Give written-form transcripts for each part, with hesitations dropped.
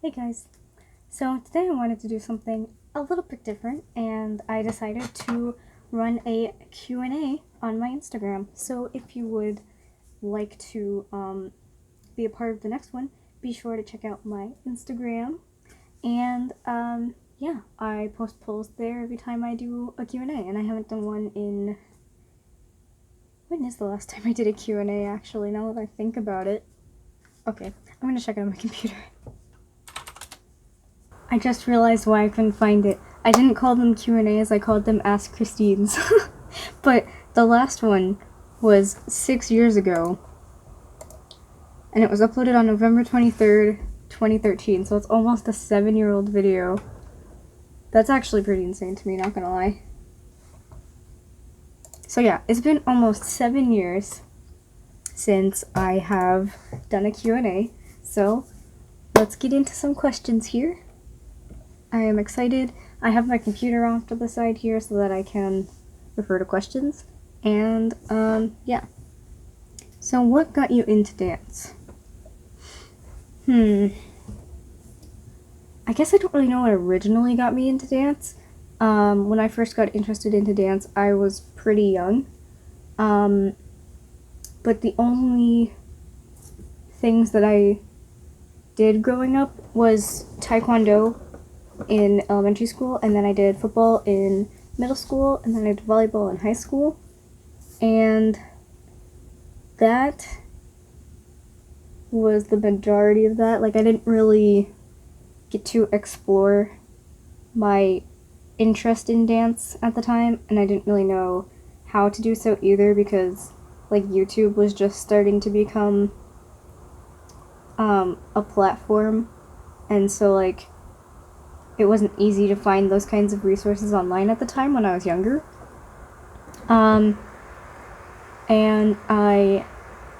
Hey guys, so today I wanted to do something a little bit different and I decided to run a Q&A on my Instagram. So if you would like to be a part of the next one, be sure to check out my Instagram. And yeah, I post polls there every time I do a Q&A, and I haven't done one in... When is the last time I did a Q&A actually, now that I think about it? Okay, I'm gonna check it on my computer. I just realized why I couldn't find it. I didn't call them Q&As, I called them Ask Christines. But the last one was 6 years ago. And it was uploaded on November 23rd, 2013, so it's almost a 7-year-old video. That's actually pretty insane to me, not gonna lie. So yeah, it's been almost 7 years since I have done a Q&A. So let's get into some questions here. I am excited. I have my computer off to the side here so that I can refer to questions. And, yeah. So what got you into dance? I guess I don't really know what originally got me into dance. When I first got interested into dance, I was pretty young. But the only things that I did growing up was Taekwondo in elementary school, and then I did football in middle school, and then I did volleyball in high school, and that was the majority of that. Like, I didn't really get to explore my interest in dance at the time, and I didn't really know how to do so either because, like, YouTube was just starting to become a platform, and so, like, it wasn't easy to find those kinds of resources online at the time when I was younger. And I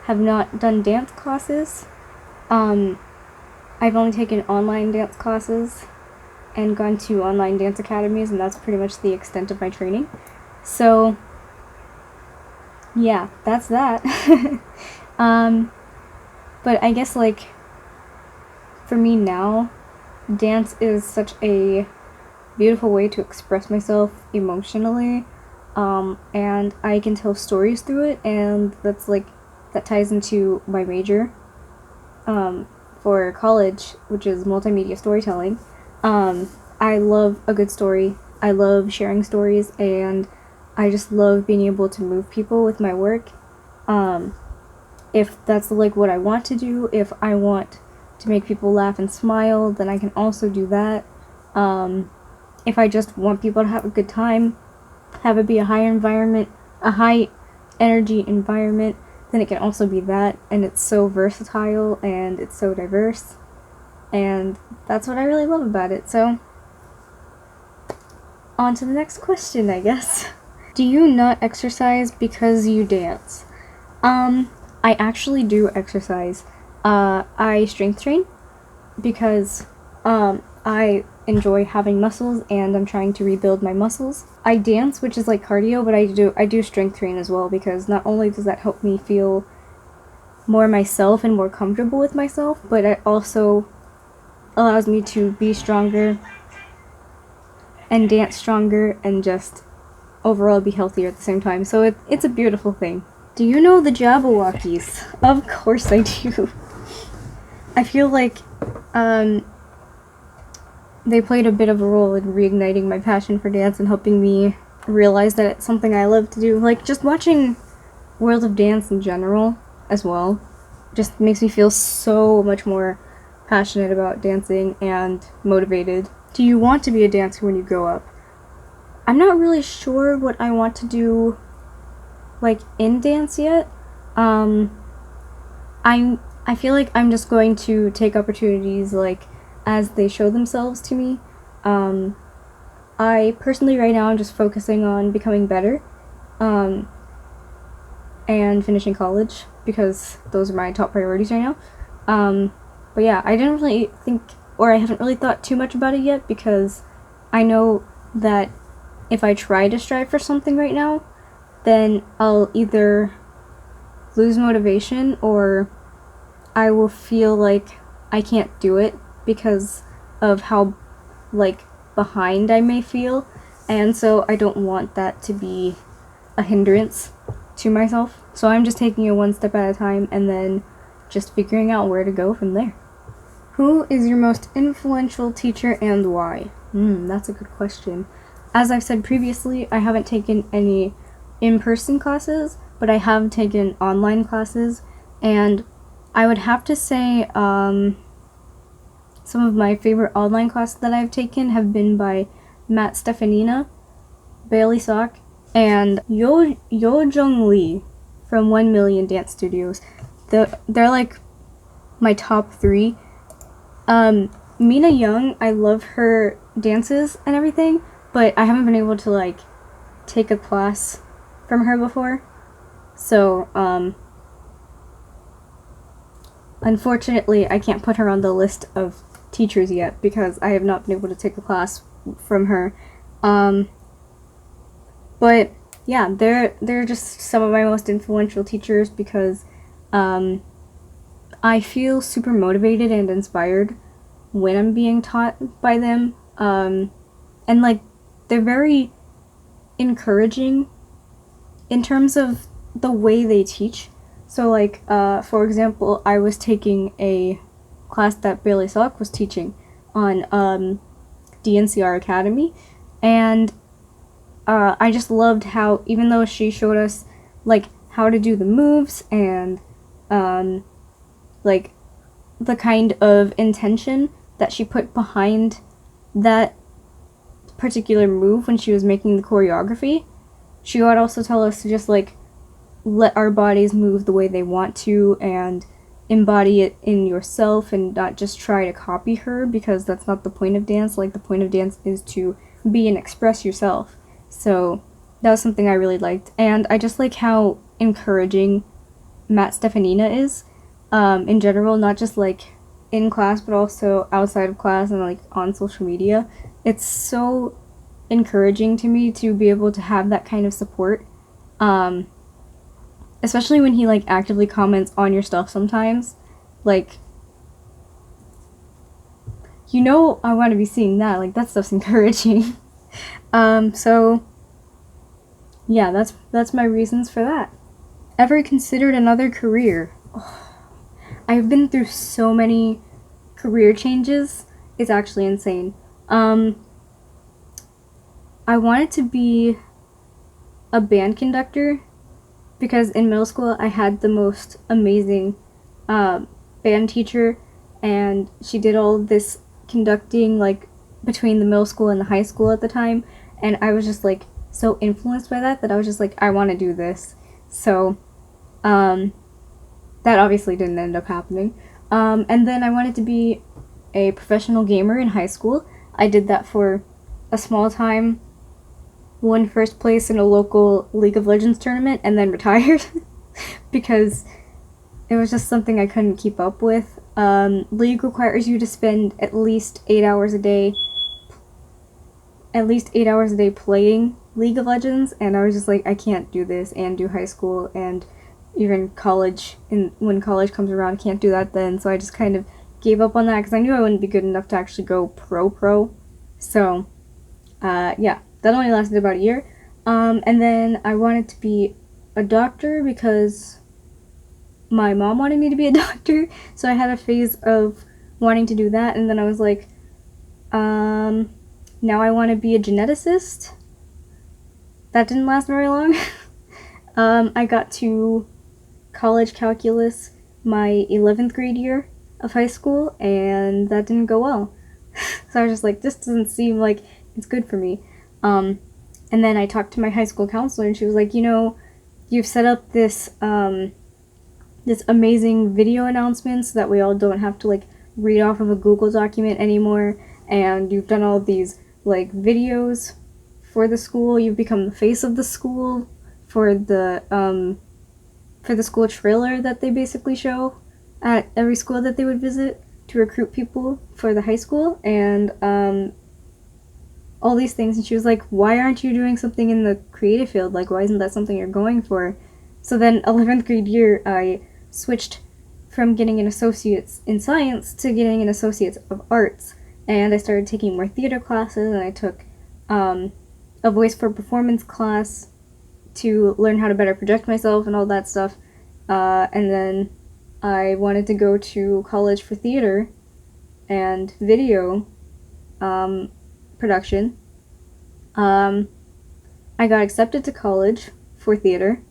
have not done dance classes. I've only taken online dance classes and gone to online dance academies, and that's pretty much the extent of my training. So, yeah, that's that. But I guess, like, for me now, dance is such a beautiful way to express myself emotionally, and I can tell stories through it, and that ties into my major for college, which is multimedia storytelling. I love a good story. I love sharing stories, and I just love being able to move people with my work. If that's like what I want to do, if I want to make people laugh and smile, then I can also do that. If I just want people to have a good time, have it be a high energy environment, then it can also be that, and it's so versatile and it's so diverse, and that's what I really love about it. So, on to the next question, I guess. Do you not exercise because you dance? I actually do exercise. I strength train because I enjoy having muscles and I'm trying to rebuild my muscles. I dance, which is like cardio, but I do strength train as well because not only does that help me feel more myself and more comfortable with myself, but it also allows me to be stronger and dance stronger and just overall be healthier at the same time. So it's a beautiful thing. Do you know the Jabberwockies? Of course I do. I feel like they played a bit of a role in reigniting my passion for dance and helping me realize that it's something I love to do. Like, just watching World of Dance in general as well just makes me feel so much more passionate about dancing and motivated. Do you want to be a dancer when you grow up? I'm not really sure what I want to do, like, in dance yet. I feel like I'm just going to take opportunities, like, as they show themselves to me. I personally right now I'm just focusing on becoming better, and finishing college, because those are my top priorities right now. But yeah, I didn't really think, or I haven't really thought too much about it yet, because I know that if I try to strive for something right now, then I'll either lose motivation or I will feel like I can't do it because of how like behind I may feel, and so I don't want that to be a hindrance to myself. So I'm just taking it one step at a time and then just figuring out where to go from there. Who is your most influential teacher and why? That's a good question. As I've said previously, I haven't taken any in-person classes, but I have taken online classes, and I would have to say some of my favorite online classes that I've taken have been by Matt Stefanina, Bailey Sock, and Yo Jung Lee from 1 Million Dance Studios. They're like my top 3. Mina Young, I love her dances and everything, but I haven't been able to like take a class from her before. So, unfortunately, I can't put her on the list of teachers yet because I have not been able to take a class from her. But yeah, they're just some of my most influential teachers because I feel super motivated and inspired when I'm being taught by them. And like they're very encouraging in terms of the way they teach. So like for example, I was taking a class that Bailey Sock was teaching on DNCR Academy, and I just loved how, even though she showed us like how to do the moves and like the kind of intention that she put behind that particular move when she was making the choreography, she would also tell us to just like let our bodies move the way they want to and embody it in yourself and not just try to copy her, because that's not the point of dance. Like the point of dance is to be and express yourself. So that was something I really liked, and I just like how encouraging Matt Stefanina is in general, not just like in class but also outside of class and like on social media. It's so encouraging to me to be able to have that kind of support, especially when he like actively comments on your stuff sometimes, like, you know, I want to be seeing that, like that stuff's encouraging. So yeah, that's my reasons for that. Ever considered another career? I've been through so many career changes. It's actually insane. I wanted to be a band conductor because in middle school I had the most amazing band teacher, and she did all this conducting like between the middle school and the high school at the time, and I was just like so influenced by that I was just like, I want to do this. So that obviously didn't end up happening. And then I wanted to be a professional gamer in high school. I did that for a small time, won first place in a local League of Legends tournament, and then retired because it was just something I couldn't keep up with. League requires you to spend at least 8 hours a day playing League of Legends, and I was just like, I can't do this and do high school and even college, and when college comes around I can't do that then, so I just kind of gave up on that because I knew I wouldn't be good enough to actually go pro. So yeah, that only lasted about a year. And then I wanted to be a doctor because my mom wanted me to be a doctor, so I had a phase of wanting to do that, and then I was like, now I want to be a geneticist. That didn't last very long. I got to college calculus my 11th grade year of high school, and that didn't go well. So I was just like, this doesn't seem like it's good for me. And then I talked to my high school counselor, and she was like, you know, you've set up this this amazing video announcement so that we all don't have to like read off of a Google document anymore, and you've done all these like videos for the school. You've become the face of the school for the school trailer that they basically show at every school that they would visit to recruit people for the high school, and all these things. And she was like, why aren't you doing something in the creative field? Like, why isn't that something you're going for? So then 11th grade year I switched from getting an associate's in science to getting an associate's of arts, and I started taking more theater classes, and I took a voice for performance class to learn how to better project myself and all that stuff. And then I wanted to go to college for theater and video production. I got accepted to college for theater,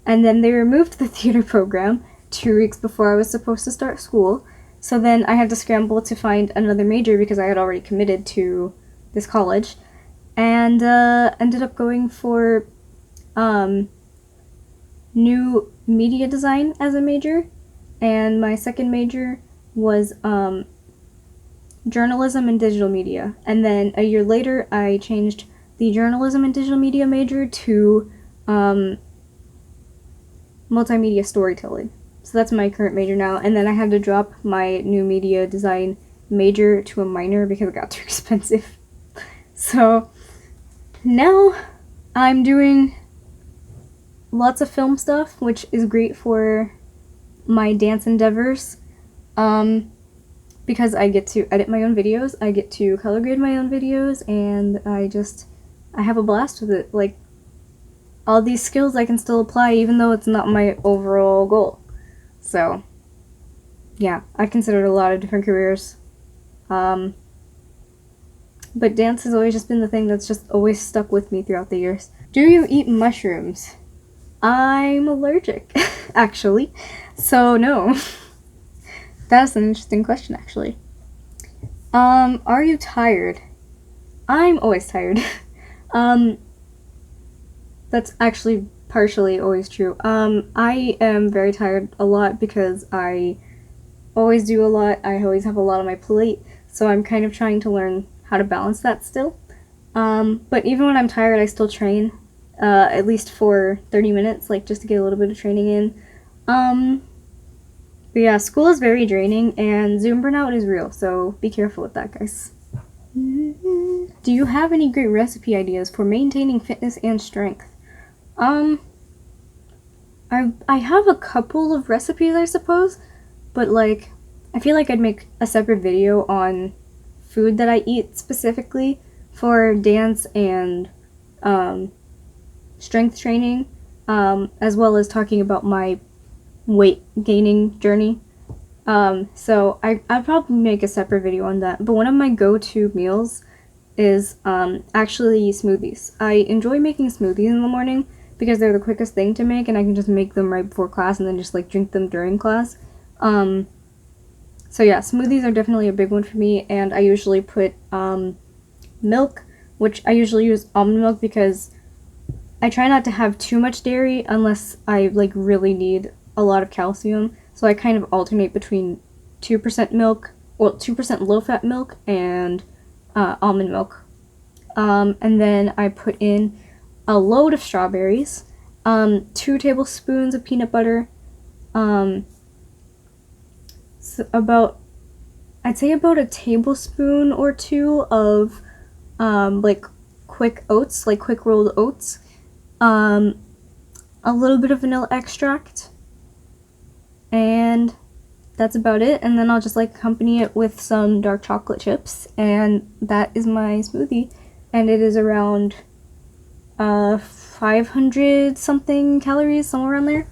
and then they removed the theater program 2 weeks before I was supposed to start school. So then I had to scramble to find another major because I had already committed to this college, and ended up going for new media design as a major, and my second major was journalism and digital media. And then a year later I changed the journalism and digital media major to multimedia storytelling. So that's my current major now. And then I had to drop my new media design major to a minor because it got too expensive. So now I'm doing lots of film stuff, which is great for my dance endeavors, because I get to edit my own videos, I get to color grade my own videos, and I have a blast with it. Like, all these skills I can still apply even though it's not my overall goal. So yeah, I considered a lot of different careers, but dance has always just been the thing that's just always stuck with me throughout the years. Do you eat mushrooms? I'm allergic, actually, so no. That's an interesting question, actually. Are you tired? I'm always tired. That's actually partially always true. I am very tired a lot because I always do a lot. I always have a lot on my plate, so I'm kind of trying to learn how to balance that still. But even when I'm tired, I still train. At least for 30 minutes, like, just to get a little bit of training in. But yeah, school is very draining, and Zoom burnout is real, so be careful with that, guys. Do you have any great recipe ideas for maintaining fitness and strength? I have a couple of recipes, I suppose, but, like, I feel like I'd make a separate video on food that I eat specifically for dance and, strength training, as well as talking about my weight gaining journey. So I'd probably make a separate video on that. But one of my go-to meals is actually smoothies. I enjoy making smoothies in the morning because they're the quickest thing to make, and I can just make them right before class and then just, like, drink them during class. So yeah, smoothies are definitely a big one for me, and I usually put milk, which I usually use almond milk because I try not to have too much dairy unless I, like, really need a lot of calcium. So I kind of alternate between 2% milk, well, 2% low-fat milk and almond milk. And then I put in a load of strawberries, 2 tablespoons of peanut butter, so I'd say about a tablespoon or 2 of like quick oats, like quick rolled oats, a little bit of vanilla extract, and that's about it. And then I'll just, like, accompany it with some dark chocolate chips, and that is my smoothie. And it is around 500 something calories, somewhere around there.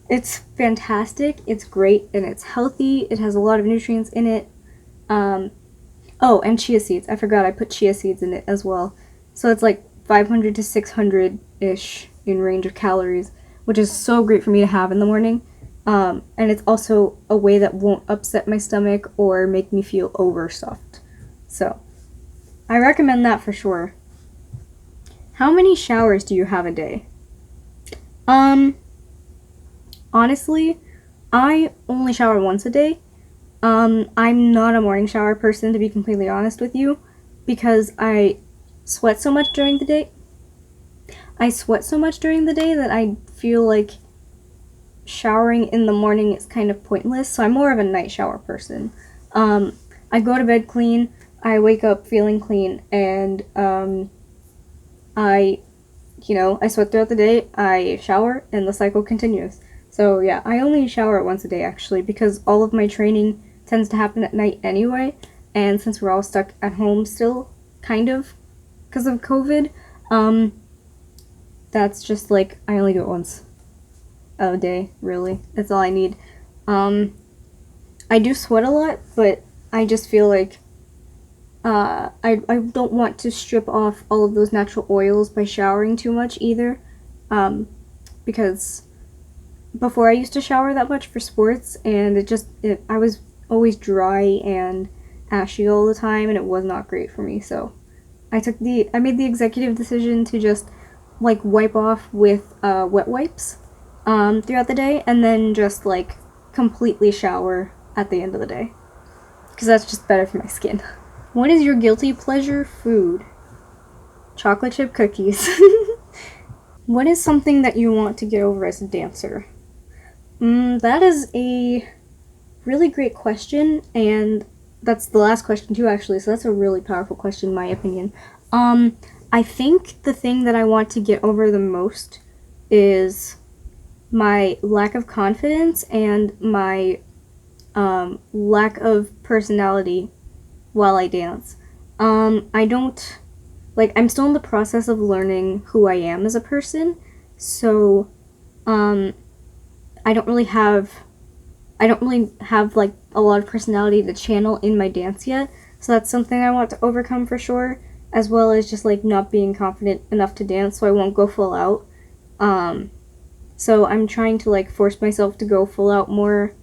It's fantastic, it's great, and it's healthy. It has a lot of nutrients in it. Oh, and chia seeds. I forgot I put chia seeds in it as well. So it's like 500 to 600-ish in range of calories, which is so great for me to have in the morning. And it's also a way that won't upset my stomach or make me feel overstuffed. So I recommend that for sure. How many showers do you have a day? Honestly, I only shower once a day. I'm not a morning shower person, to be completely honest with you, because I sweat so much during the day. That I feel like showering in the morning is kind of pointless, so I'm more of a night shower person. I go to bed clean, I wake up feeling clean, and I sweat throughout the day, I shower, and the cycle continues. So yeah, I only shower once a day actually, because all of my training tends to happen at night anyway, and since we're all stuck at home still, kind of, because of COVID, that's just like, I only do it once a day, really. That's all I need. I do sweat a lot, but I just feel like I don't want to strip off all of those natural oils by showering too much either, because before I used to shower that much for sports, and I was always dry and ashy all the time, and it was not great for me. So I made the executive decision to just like wipe off with wet wipes throughout the day, and then just like completely shower at the end of the day, because that's just better for my skin. What is your guilty pleasure food? Chocolate chip cookies. What is something that you want to get over as a dancer? That is a really great question, and that's the last question too, actually, so that's a really powerful question in my opinion. I think the thing that I want to get over the most is my lack of confidence and my lack of personality while I dance. I don't, like, I'm still in the process of learning who I am as a person, so, I don't really have, like, a lot of personality to channel in my dance yet, so that's something I want to overcome for sure, as well as just, like, not being confident enough to dance so I won't go full out. So I'm trying to, like, force myself to go full out more.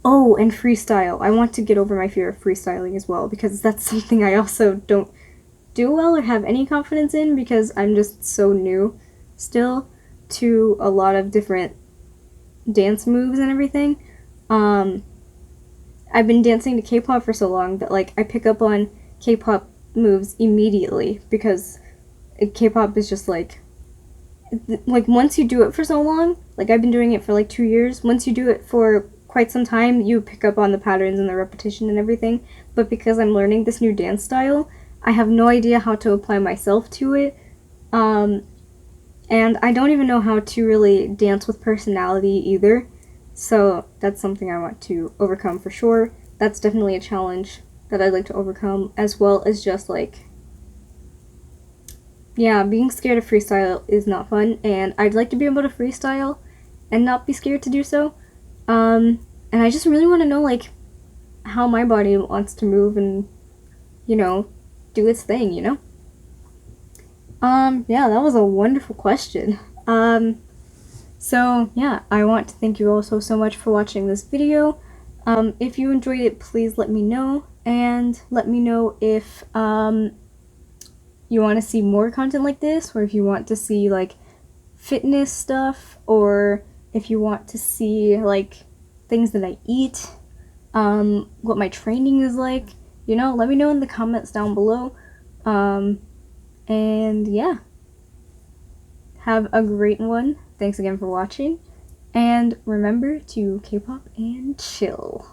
Oh, and freestyle. I want to get over my fear of freestyling as well, because that's something I also don't do well or have any confidence in, because I'm just so new still to a lot of different dance moves and everything. I've been dancing to K-pop for so long that, like, I pick up on K-pop moves immediately, because K-pop is just like once you do it for so long, like I've been doing it for like 2 years, once you do it for quite some time, you pick up on the patterns and the repetition and everything, but because I'm learning this new dance style, I have no idea how to apply myself to it, and I don't even know how to really dance with personality either, so that's something I want to overcome for sure. That's definitely a challenge that I'd like to overcome, as well as just like, yeah, being scared of freestyle is not fun, and I'd like to be able to freestyle and not be scared to do so. And I just really want to know, like, how my body wants to move and, you know, do its thing, you know? Yeah, that was a wonderful question. So, yeah, I want to thank you all so much for watching this video. If you enjoyed it, please let me know, and let me know if, you want to see more content like this, or if you want to see, like, fitness stuff, or if you want to see, like, things that I eat, what my training is like, you know, let me know in the comments down below. And yeah, have a great one. Thanks again for watching, and remember to K-pop and chill.